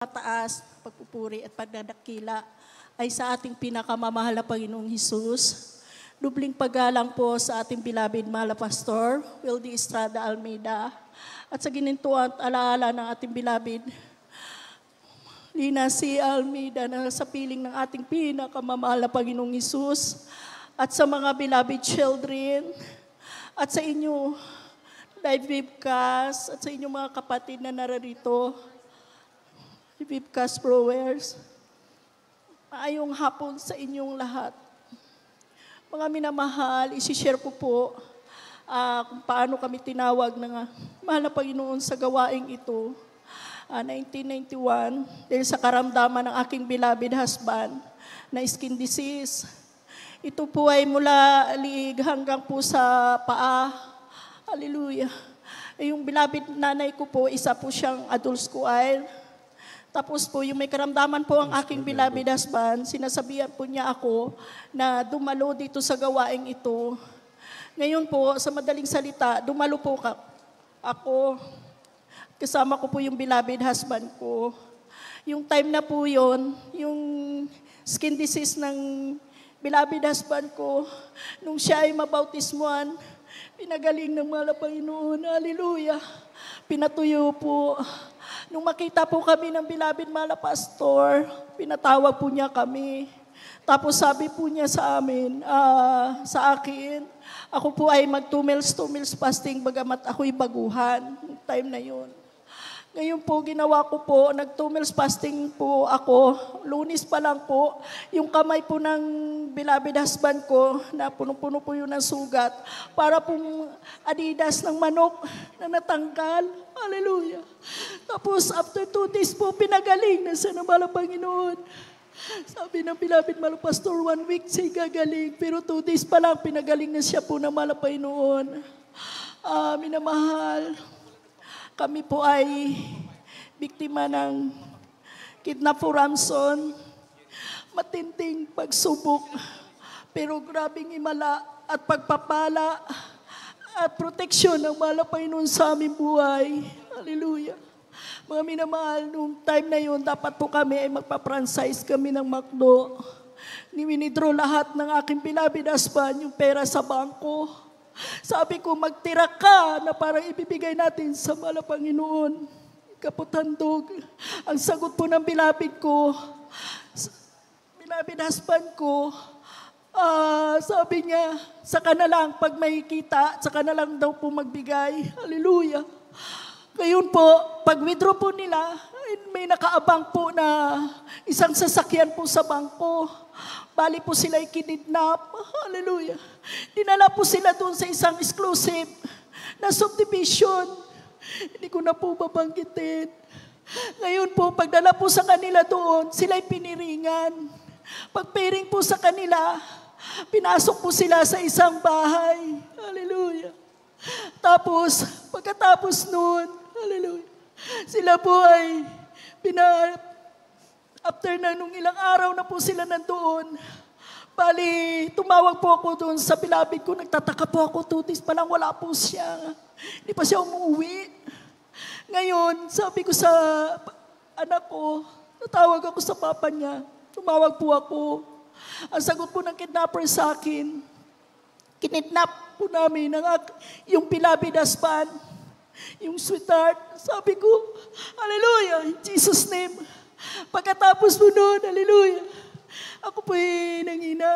pagpapataas, pagpupuri at pagdadakila ay sa ating pinakamamahal na Panginoong Hesus. Dubling paggalang po sa ating beloved mahal na Pastor, Wildy Estrada Almeida, at sa ginintuan at alaala ng ating beloved Lina C. Almeida na sa piling ng ating pinakamamahal na Panginoong Hesus, at sa mga beloved children, at sa inyo live webcast, at sa inyong mga kapatid na nararito, webcast followers, maayong hapon sa inyong lahat. Mga minamahal, isi-share ko po kung paano kami tinawag ng mahal na Panginoon sa gawaing ito. 1991, dahil sa karamdaman ng aking beloved husband na skin disease. Ito po ay mula liig hanggang po sa paa. Hallelujah. Yung beloved nanay ko po, isa po siyang adult squire. Tapos po, yung may karamdaman po ang aking beloved husband, sinasabihan po niya ako na dumalo dito sa gawaing ito. Ngayon po, sa madaling salita, dumalo po ako. Kasama ko po yung beloved husband ko. Yung time na po yon, yung skin disease ng beloved husband ko, nung siya ay mabautismuan, pinagaling ng mahal na Panginoon. Hallelujah. Pinatuyo po. Nung makita po kami ng beloved mahal na pastor, pinatawag po niya kami. Tapos sabi po niya sa amin, sa akin, ako po ay mag 2 meals fasting bagamat ako'y baguhan. Time na yun. Ngayon po, ginawa ko po, nag 2 meals fasting po ako. Lunes pa lang po, yung kamay po ng beloved husband ko, na puno-puno po yun ng sugat, para pong adidas ng manok na natanggal. Hallelujah. Tapos, after 2 days po, pinagaling na sa namala Panginoon. Sabi ng beloved malo pastor, 1 week siya gagaling, pero 2 days pa lang, pinagaling na siya po ng namala Panginoon. Minamahal, kami po ay biktima ng kidnap for ransom, matinding pagsubok, pero grabing himala at pagpapala at proteksyon ng mahal na Panginoon sa aming buhay. Hallelujah. Mga minamahal, nung time na yun, dapat po kami ay magpa-franchise kami ng McDo. Winithdraw lahat ng aking beloved husband yung pera sa bangko. Sabi ko, magtira ka na parang ibibigay natin sa mahal na Panginoon. Kaputandog. Ang sagot po ng beloved ko, beloved husband ko, sabi niya, saka na lang pag may kita, saka na lang daw po magbigay. Hallelujah. Ngayon po, pag withdraw po nila, may nakaabang po na isang sasakyan po sa bangko. Bali po sila kinidnap. Hallelujah. Dinala po sila doon sa isang exclusive na subdivision. Hindi ko na po babanggitin. Ngayon po, pagdala po sa kanila doon, sila'y piniringan. Pagpiring po sa kanila, pinasok po sila sa isang bahay. Hallelujah. Tapos, pagkatapos noon, hallelujah, sila po ay after na nung ilang araw na po sila nandoon, bali, tumawag po ako doon sa beloved ko, nagtataka po ako, 2 days pa lang wala po siya. Hindi pa siya umuwi. Ngayon, sabi ko sa anak ko, natawag ako sa papa niya, tumawag po ako. Ang sagot po ng kidnapper sa akin, kinidnap po namin yung beloved husband, yung sweetheart. Sabi ko, hallelujah, in Jesus' name. Pagkatapos po noon, hallelujah, ako po nangina,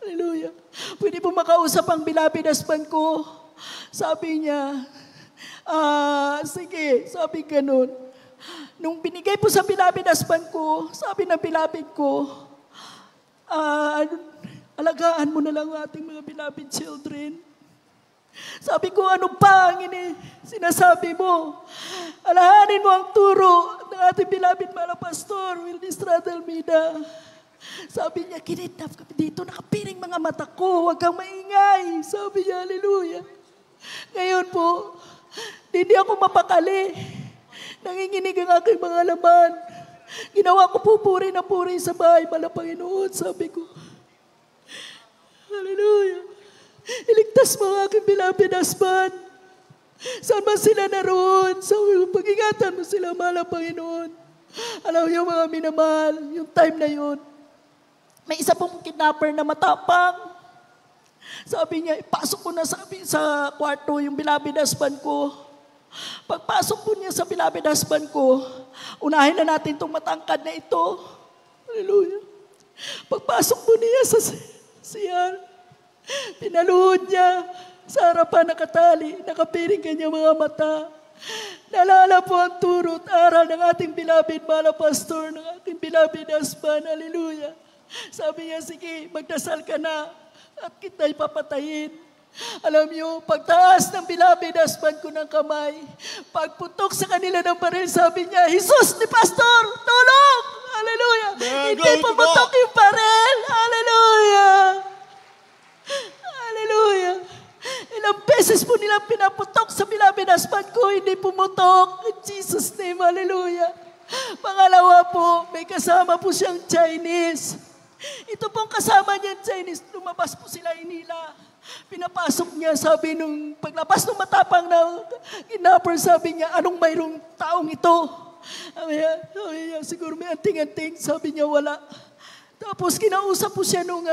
hallelujah. Pwede po makausap ang beloved husband ko. Sabi niya, sige, sabi ganun. Nung binigay po sa beloved husband ko, sabi ng beloved ko, alagaan mo na lang ating mga beloved children. Sabi ko, ano pa ang sinasabi mo? Alahanin mo ang turo ng ating beloved mahal na pastor, Wildy Estrada Almeida. Sabi niya, kinidnap kami dito, nakapiring mga mata ko, huwag kang maingay. Sabi niya, hallelujah. Ngayon po, hindi ako mapakali. Nanginginig ang aking mga laman. Ginawa ko po puri na puri sa bahay, mahal na Panginoon. Sabi ko, hallelujah. Iligtas mo ang aking beloved husband. Saan man sila naroon? Sa pag-ingatan mo sila, mahal na Panginoon. Alam niyo mga minamahal, yung time na yun, may isa pong kidnapper na matapang. Sabi niya, ipasok ko na sa kwarto yung beloved husband ko. Pagpasok po niya sa beloved husband ko, unahin na natin itong matangkad na ito. Hallelujah. Pagpasok po niya sa CR, pinaluhod niya sa harapan nakatali, nakapiring kanya mga mata. Nalala po ang turot, aral ng ating beloved mala pastor, ng ating beloved husband. Hallelujah. Sabi niya, sige, magdasal ka na at kita'y papatayin. Alam niyo, pagtaas ng beloved husband ko ng kamay, pagputok sa kanila ng baril, sabi niya, Jesus ni Pastor, tulong! Hallelujah! Hindi pumutok yung baril! Hallelujah! Hallelujah! Ilang beses po nilang pinaputok sa beloved husband ko, hindi pumutok. In Jesus' name, hallelujah! Pangalawa po, may kasama po siyang Chinese. Ito pong kasama niya Chinese, lumabas po sila inila. Pinapasok niya, sabi nung paglabas ng matapang na kidnapper, sabi niya, anong mayroong taong ito? Sabi niya, siguro may anting-anting, sabi niya wala. Tapos kinausap po siya nung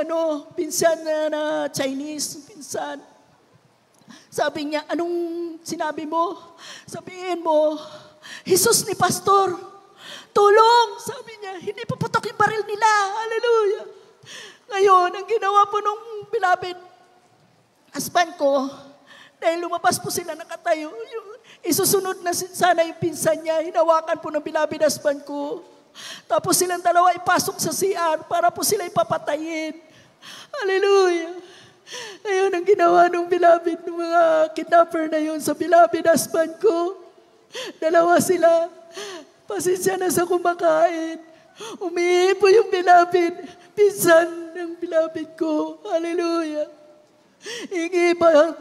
pinsan na Chinese, pinsan. Sabi niya, anong sinabi mo? Sabihin mo, Jesus ni Pastor, tulong! Sabi niya, hindi puputok yung baril nila. Hallelujah! Ngayon, ang ginawa po nung beloved husband ko, dahil lumabas po sila nakatayo, isusunod na sana yung pinsan niya, hinawakan po ng beloved husband ko. Tapos silang dalawa ipasok sa CR para po sila ipapatayin. Hallelujah! Ngayon, ang ginawa ng beloved, ng mga kidnapper na yun sa beloved husband ko, dalawa sila, pasensya na sa kumakain. Umihi po yung beloved, pinsan ng beloved ko. Hallelujah!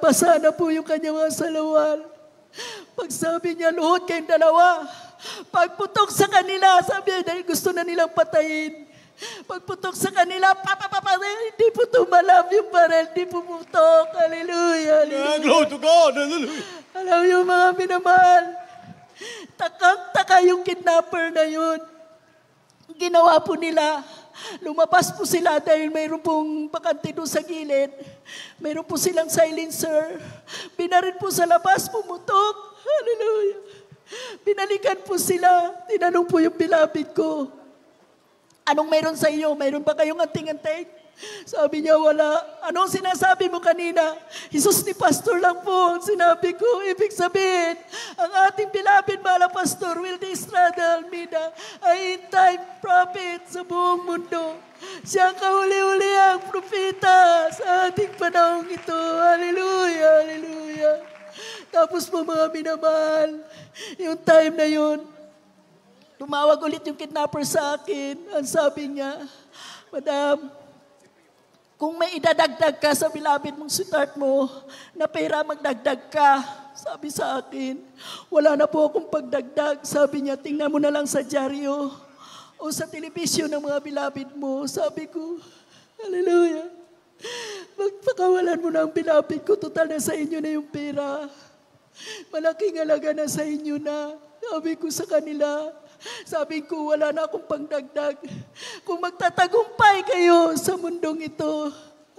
Basa na po yung kanyang mga salawal. Pag sabi niya, luhod kayong dalawa. Pagputok sa kanila, sabi niya, dahil gusto na nilang patayin. Pagputok sa kanila, hindi po tumalab yung baril, hindi po putok. Hallelujah! Hallelujah! Glory to God! Hallelujah! Alam niyo mga minamahal, takang-taka yung kidnapper na yun. Ginawa po nila, lumabas po sila dahil mayroon pong bakante doon sa gilid. Mayroon po silang silencer. Binarin po sa labas, pumutok. Hallelujah. Binalikan po sila. Tinanong po yung beloved ko, anong mayroon sa iyo? Mayroon ba kayong anting-anting? Sabi niya, wala. Anong sinasabi mo kanina? Jesus ni Pastor lang po. Sinabi ko, ibig sabihin, ang ating beloved mala Pastor Wildy Estrada Almeida ay in-time prophet sa buong mundo. Siya ang kahuli-huli ang propeta sa ating panahon ito. Hallelujah, hallelujah. Tapos po mga minamahal, yung time na yun, tumawag ulit yung kidnapper sa akin. Ang sabi niya, Madam, kung may idadagdag ka sa beloved mong sweetheart mo, na pera magdagdag ka. Sabi sa akin, wala na po akong pagdagdag. Sabi niya, tingnan mo na lang sa dyaryo o sa telebisyon ng mga beloved mo. Sabi ko, hallelujah. Magpakawalan mo na ang beloved ko. Total na sa inyo na yung pera. Malaking halaga na sa inyo na. Sabi ko sa kanila, sabi ko, wala na akong pangdagdag. Kung magtatagumpay kayo sa mundong ito,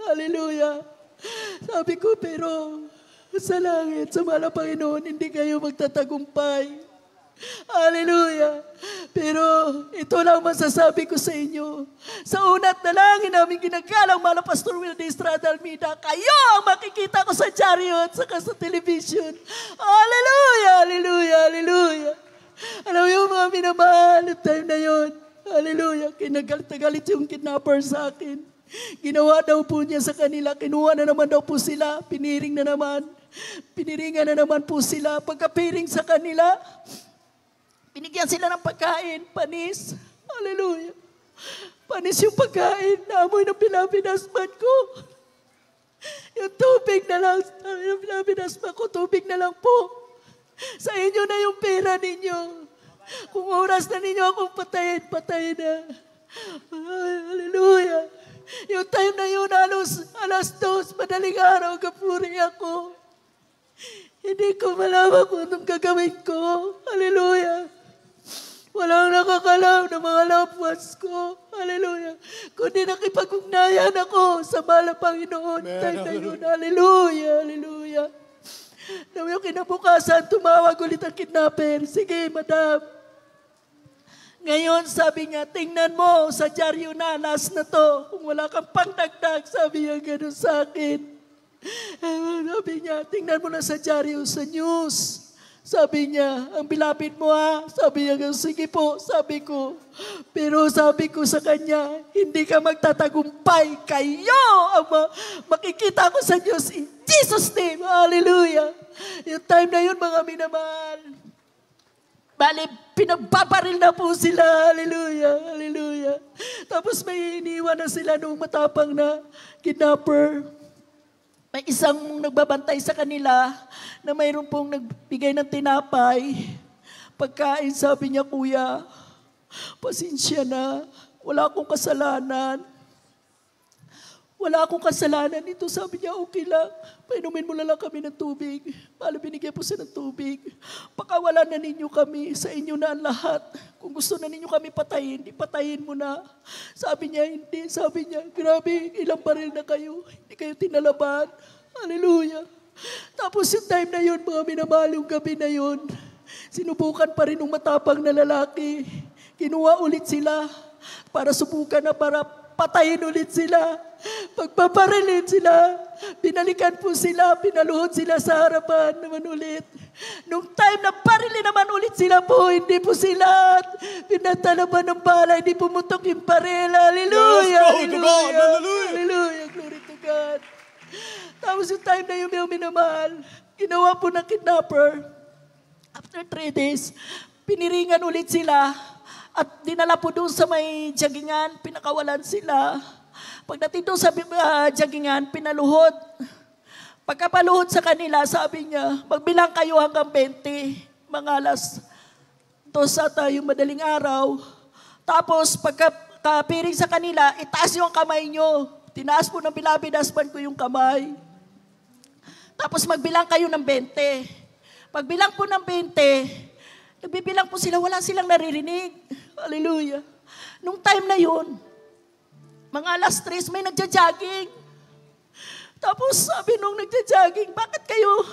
hallelujah. Sabi ko, pero sa langit, sa mahal na Panginoon, hindi kayo magtatagumpay. Hallelujah. Pero ito lang masasabi ko sa inyo. Sa una't dalangin namin ginagalang mahal na Pastor Wildy Estrada Almeida, kayo ang makikita ko sa dyaryo at saka sa television. Hallelujah, hallelujah, hallelujah. Alam mo mga minamahal, time na yun. Hallelujah. Kinagalit yung kidnapper sa akin. Ginawa daw po niya sa kanila. Kinuha na naman daw po sila. Piniring na naman. Piniringan na naman po sila. Pagkapiring sa kanila, binigyan sila ng pagkain. Panis. Hallelujah. Panis yung pagkain. Naamoy ng beloved husband ko. Yung tubig na lang. Yung beloved husband ko, tubig na lang po. Sa inyo na yung pera ninyo. Kung oras na ninyo akong patayin, patayin na. Hallelujah. Yung time na yun, alas 2, madaling araw, kapuri ako. Hindi ko malaman kung anong gagawin ko. Hallelujah. Walang nakakalaw ng mga loved ones ko. Hallelujah. Kundi nakipag-ugnayan ako sa mahal na Panginoon. Time na yun. Hallelujah. Hallelujah. Nang yung kinabukasan, tumawag ulit ang kidnapper. Sige, madam. Ngayon, sabi niya, tingnan mo sa dyaryo na, last na to. Kung wala kang pangdagdag, sabi niya gano'n sa akin. Sabi niya, tingnan mo na sa dyaryo, sa news. Sabi niya, ang bilapid mo ha. Sabi niya, sige po, sabi ko. Pero sabi ko sa kanya, hindi ka magtatagumpay. Kayo ang makikita ko sa Diyos in Jesus' name. Hallelujah. Yung time na yun, mga minamahal. Bale, pinagbabaril na po sila. Hallelujah. Hallelujah. Tapos may iniwan na sila nung matapang na kidnapper. May isang nagbabantay sa kanila na mayroon pong nagbigay ng tinapay. Pagkain, sabi niya, kuya, pasensya na. Wala akong kasalanan. Wala akong kasalanan ito. Sabi niya, okay lang. Painumin mo na lang kami ng tubig. Bale, binigyan po siya ng tubig. Pakawalan na ninyo kami. Sa inyo na ang lahat. Kung gusto na ninyo kami patayin, ipatayin mo na. Sabi niya, hindi. Sabi niya, grabe, ilang baril na kayo. Hindi kayo tinalaban. Hallelujah. Tapos yung time na yun, mga minamahal, yung gabi na yun, sinubukan pa rin ng matapang na lalaki. Kinuha ulit sila para subukan na para patayin ulit sila. Pagpaparilin sila, binalikan po sila, pinaluhod sila sa harapan naman ulit. Nung time na parilin naman ulit sila po, hindi po sila pinatalaban ng bala, hindi pumutok yung baril. Hallelujah! Yes, glory to God! Hallelujah! Hallelujah! Glory to God! Tapos yung time na yung minamahal, ginawa po ng kidnapper. After 3 days, piniringan ulit sila at dinala po doon sa may jagingan, pinakawalan sila. Pagdating doon sa jagingan, pinaluhod. Pagkapaluhod sa kanila, sabi niya, magbilang kayo hanggang 20, mga alas 2 ata yung madaling araw. Tapos pagkapiring sa kanila, itaas yung kamay nyo. Tinaas po ng beloved husband ko yung kamay. Tapos magbilang kayo ng 20. Pagbilang po ng 20, nagbibilang po sila, wala silang naririnig. Hallelujah. Nung time na yun, mga alas 3, may nagja-jogging. Tapos sabi nung nagja-jogging, bakit kayo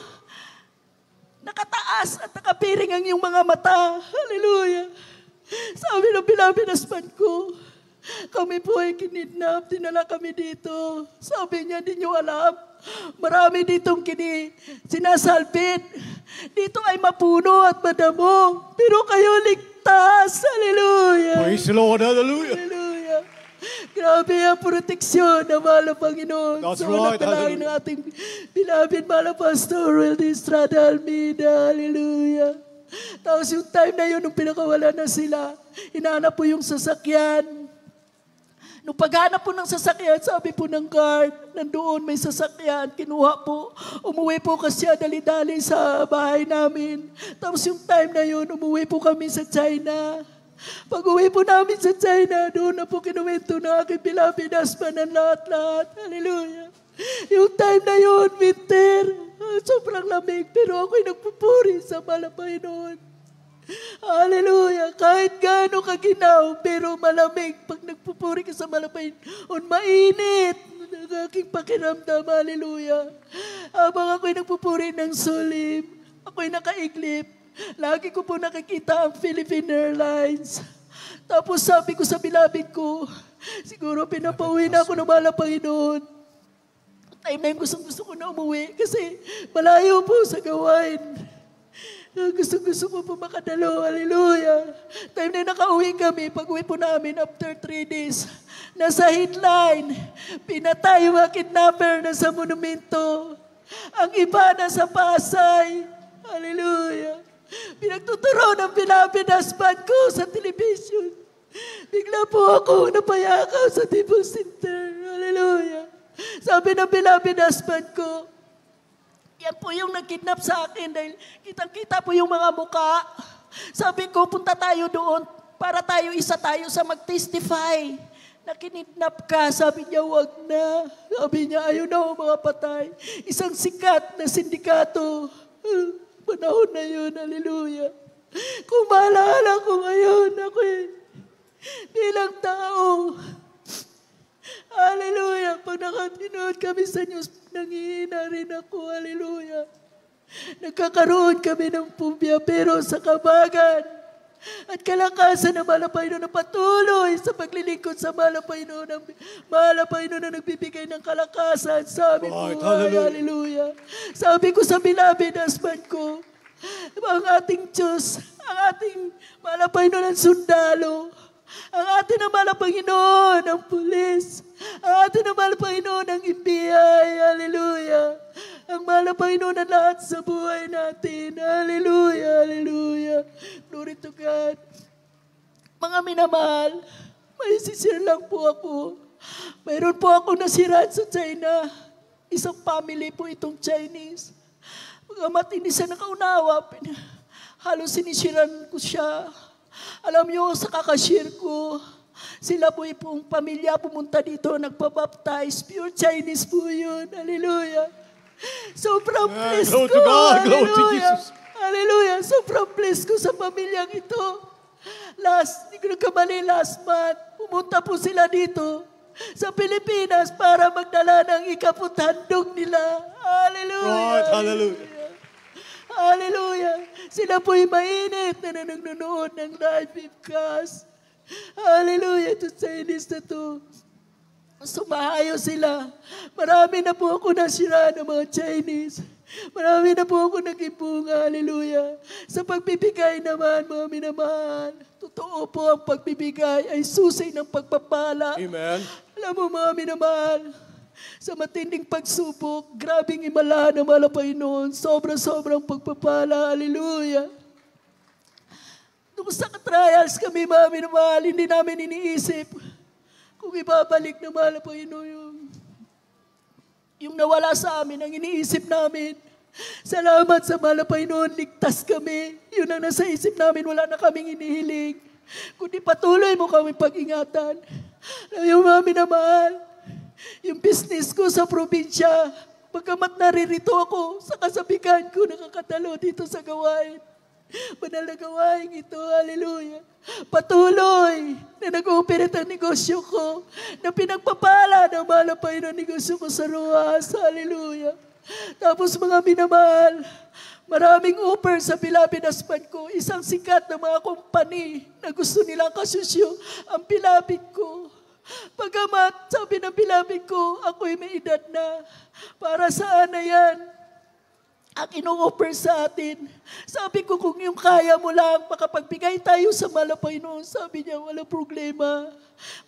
nakataas at nakapiring ang iyong mga mata? Hallelujah. Sabi ng beloved husband ko, kami po ay kinidnap, dinala kami dito. Sabi niya, hindi niyo alam. Marami ditong sinasalpit. Dito ay mapuno at madamo. Pero kayo ligtas. Hallelujah. Praise the Lord. Hallelujah. Hallelujah. Grabe ang proteksyon ng mahal na Panginoon. That's so, right. nakalangin ng ating beloved mahal na Pastor Wildy Estrada Almeida. Hallelujah. Tapos yung time na yun, nung pinakawala na sila, hinahanap po yung sasakyan. Nung paghanap po ng sasakyan, sabi po ng guard, nandoon may sasakyan, kinuha po. Umuwi po kasi dali-dali sa bahay namin. Tapos yung time na yun, umuwi po kami sa China. Pag uwi po namin sa China, doon na po kinuwento ng aking beloved husband ang lahat-lahat. Hallelujah. Yung time na yun, winter, sobrang lamig, pero ako'y nagpupuri sa mahal na Panginoon. Hallelujah. Kahit gaano kaginaw, pero malamig. Pag nagpupuri ka sa malapay, mainit. Ang aking pakiramdam. Hallelujah. Habang ako'y nagpupuri ng sulim, ako'y nakaiglip. Lagi ko po nakikita ang Philippine Airlines. Tapos sabi ko sa beloved ko, siguro pinapauwi na ako ng mahal na Panginoon. Time na yung gusto ko na umuwi kasi malayo po sa gawain. Gusto ko po makadalo. Hallelujah. Time na nakauwi kami, pag-uwi po namin after 3 days, nasa headline, pinatay yung mga kidnapper na sa monumento. Ang iba na sa Pasay. Hallelujah. Pinagtuturo ng beloved husband ko sa television. Bigla po ako napayakaw sa Table Center. Hallelujah. Sabi ng beloved husband ko, yan po yung nag-kidnap sa akin dahil kitang-kita po yung mga muka. Sabi ko, punta tayo doon para isa tayo sa mag-testify. Na kinidnap ka. Sabi niya, wag na. Sabi niya, ayaw na ako mga patay. Isang sikat na sindikato. Panahon na yun. Hallelujah. Kung maalala ko ngayon, ako'y bilang tao, hallelujah, pag nakatinood kami sa news, nangihina rin ako, hallelujah. Nagkakaroon kami ng pumbya, pero sa kabagan at kalakasan ng Malapayno na patuloy sa paglilingkod sa Malapayno na nagbibigay ng kalakasan sa aming buhay. Hallelujah. Sabi ko sa beloved husband ko, ang ating Diyos, ang ating Malapayno ng sundalo, ang ating na Malapanginoon ng pulis, ang ating na Malapanginoon ng FBI, hallelujah. Ang Malapanginoon na lahat sa buhay natin, hallelujah, hallelujah. Glory to God. Mga minamahal, may sisir lang po ako. Mayroon po ako nasiraan sa China. Isang family po itong Chinese. Magamat hindi siya nakaunawa, halos sinisiran ko siya. Alam niyo, sa kakashare ko, sila po pong pamilya pumunta dito, nagpabaptize. Pure Chinese po yun. Hallelujah. Sobrang blessed ko. Hallelujah. Hallelujah. Sobrang blessed ko sa pamilyang ito. Hindi ko nagkamali, last month, pumunta po sila dito sa Pilipinas para magdala ng ikaputhandog nila. Hallelujah. Right, hallelujah. Hallelujah. Sila po'y mainit na nanonood ng live webcast. Hallelujah. Ito Chinese na to. Sumahayo sila. Marami na po ako nasira ng mga Chinese. Marami na po ako naging bunga. Hallelujah. Sa pagbibigay naman, mga minamahal, totoo po ang pagbibigay ay susi ng pagpapala. Amen. Alam mo, mga minamahal, sa matinding pagsubok, grabing imala ng Malapaynon, sobrang pagpapala. Hallelujah. Nung sa trials kami, mga minamahal, hindi namin iniisip kung ibabalik na Malapaynon yung nawala sa amin, ang iniisip namin. Salamat sa Malapaynon, ligtas kami. Yun ang nasa isip namin, wala na kaming inihiling. Kundi patuloy mo kami pag-ingatan. Yung mga minamahal, yung business ko sa probinsya, pagkamat naririto ako sa kasabikan ko, nakakatalo dito sa gawain. Banal na gawain ito, hallelujah. Patuloy na nag-ooperate ang negosyo ko, na pinagpapala ng Malapaynon ang negosyo ko sa Rojas, hallelujah. Tapos mga minamahal, maraming offer sa beloved husband ko, isang sikat na mga company na gusto nilang kasusyo ang beloved ko. Pagamat, sabi ng beloved ko, ako'y may edad na. Para saan na yan? Ang ino-offer sa atin. Sabi ko, kung yung kaya mo lang, makapagbigay tayo sa Malapaynon. Sabi niya, wala problema.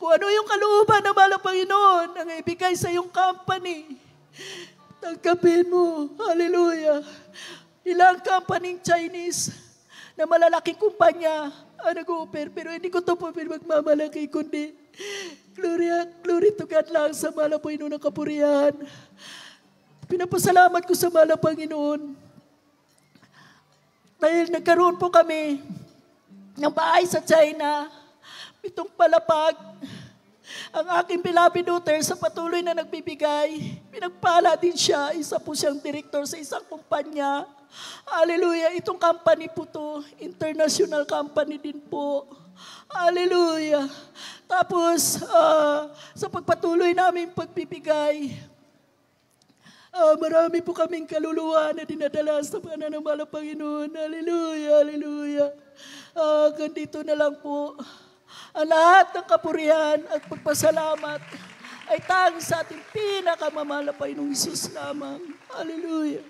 Kung ano yung kalooban ng Malapaynon, ang ibigay sa yung company, tanggapin mo. Hallelujah. Ilang company Chinese na malalaking kumpanya ang nag-offer. Pero hindi ko ito po magmamalaki, kundi glory to God lang sa Malapaynon ng kapurihan. Pinapasalamat ko sa Malapanginoon dahil nagkaroon po kami ng bahay sa China, itong palapag. Ang aking beloved daughter sa patuloy na nagbibigay, pinagpala din siya, isa po siyang director sa isang kumpanya. Hallelujah, itong company po to, international company din po. Hallelujah. Tapos, sa pagpatuloy namin pagbibigay, marami po kaming kaluluwa na dinadala sa pananamala Panginoon. Hallelujah, hallelujah. Ganito na lang po. Ang lahat ng kapurihan at pagpasalamat ay tanging sa ating pinakamamahal na Panginoong Hesus lamang. Hallelujah.